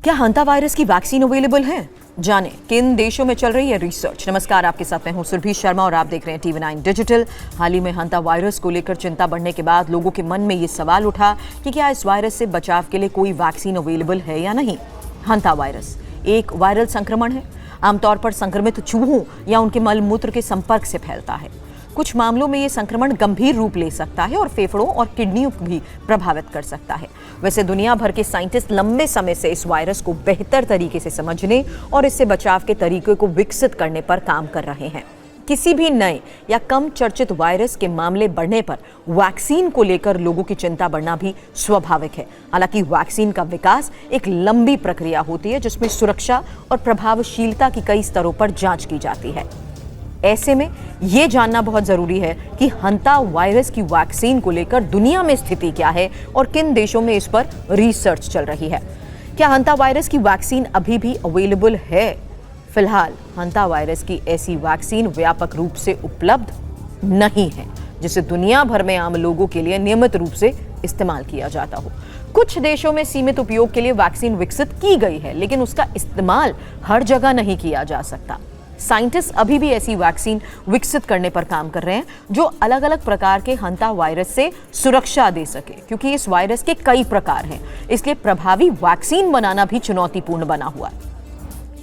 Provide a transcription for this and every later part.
क्या हंता वायरस की vaccine available है? जाने किन देशों में चल रही है रिसर्च। नमस्कार, आपके साथ मैं हूं सुरभि शर्मा और आप देख रहे हैं TV9 डिजिटल। हाल ही में हंता वायरस को लेकर चिंता बढ़ने के बाद लोगों के मन में ये सवाल उठा कि क्या इस वायरस से बचाव के लिए कोई वैक्सीन अवेलेबल है या नहीं। हंता वायरस एक वायरल संक्रमण है, आमतौर पर संक्रमित चूहों या उनके मल मूत्र के संपर्क से फैलता है। कुछ मामलों में ये संक्रमण गंभीर रूप ले सकता है और फेफड़ों और किडनियों को भी प्रभावित कर सकता है। वैसे दुनिया भर के साइंटिस्ट लंबे समय से इस वायरस को बेहतर तरीके से समझने और इससे बचाव के तरीके को विकसित करने पर काम कर रहे हैं। किसी भी नए या कम चर्चित वायरस के मामले बढ़ने पर वैक्सीन को लेकर लोगों की चिंता बढ़ना भी स्वाभाविक है। हालांकि वैक्सीन का विकास एक लंबी प्रक्रिया होती है जिसमें सुरक्षा और प्रभावशीलता की कई स्तरों पर जांच की जाती है। ऐसे में ये जानना बहुत जरूरी है कि हंता वायरस की वैक्सीन को लेकर दुनिया में स्थिति क्या है और किन देशों में इस पर रिसर्च चल रही है। क्या हंता वायरस की वैक्सीन अभी भी अवेलेबल है? फिलहाल हंता वायरस की ऐसी वैक्सीन व्यापक रूप से उपलब्ध नहीं है जिसे दुनिया भर में आम लोगों के लिए नियमित रूप से इस्तेमाल किया जाता हो। कुछ देशों में सीमित उपयोग के लिए वैक्सीन विकसित की गई है, लेकिन उसका इस्तेमाल हर जगह नहीं किया जा सकता। साइंटिस्ट अभी भी ऐसी वैक्सीन विकसित करने पर काम कर रहे हैं जो अलग अलग प्रकार के हंता वायरस से सुरक्षा दे सके, क्योंकि इस वायरस के कई प्रकार हैं। इसलिए प्रभावी वैक्सीन बनाना भी चुनौतीपूर्ण बना हुआ है।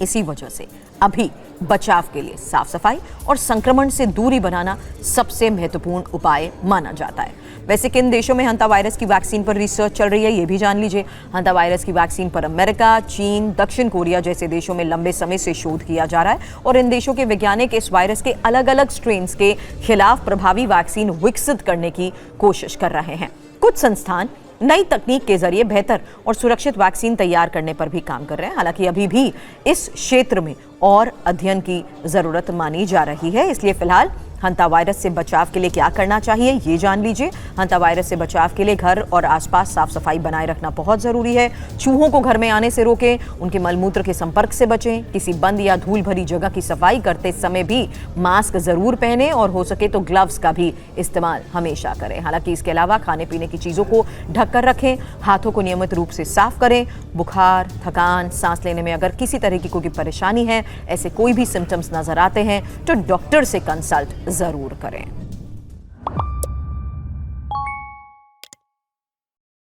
इसी वजह से अभी बचाव के लिए साफ सफाई और संक्रमण से दूरी बनाना सबसे महत्वपूर्ण उपाय माना जाता है। वैसे किन देशों में हंता वायरस की वैक्सीन पर रिसर्च चल रही है, ये भी जान लीजिए। हंता वायरस की वैक्सीन पर अमेरिका, चीन, दक्षिण कोरिया जैसे देशों में लंबे समय से शोध किया जा रहा है और इन देशों के वैज्ञानिक इस वायरस के अलग अलग स्ट्रेन्स के खिलाफ प्रभावी वैक्सीन विकसित करने की कोशिश कर रहे हैं। कुछ संस्थान नई तकनीक के जरिए बेहतर और सुरक्षित वैक्सीन तैयार करने पर भी काम कर रहे हैं। हालांकि अभी भी इस क्षेत्र में और अध्ययन की जरूरत मानी जा रही है। इसलिए फिलहाल हंता वायरस से बचाव के लिए क्या करना चाहिए, ये जान लीजिए। हंता वायरस से बचाव के लिए घर और आसपास साफ सफाई बनाए रखना बहुत जरूरी है। चूहों को घर में आने से रोकें, उनके मलमूत्र के संपर्क से बचें। किसी बंद या धूल भरी जगह की सफाई करते समय भी मास्क जरूर पहने और हो सके तो ग्लव्स का भी इस्तेमाल हमेशा करें। हालांकि इसके अलावा खाने पीने की चीजों को ढक कर रखें, हाथों को नियमित रूप से साफ करें। बुखार, थकान, सांस लेने में अगर किसी तरह की कोई परेशानी है, ऐसे कोई भी सिम्टम्स नजर आते हैं तो डॉक्टर से कंसल्ट जरूर करें।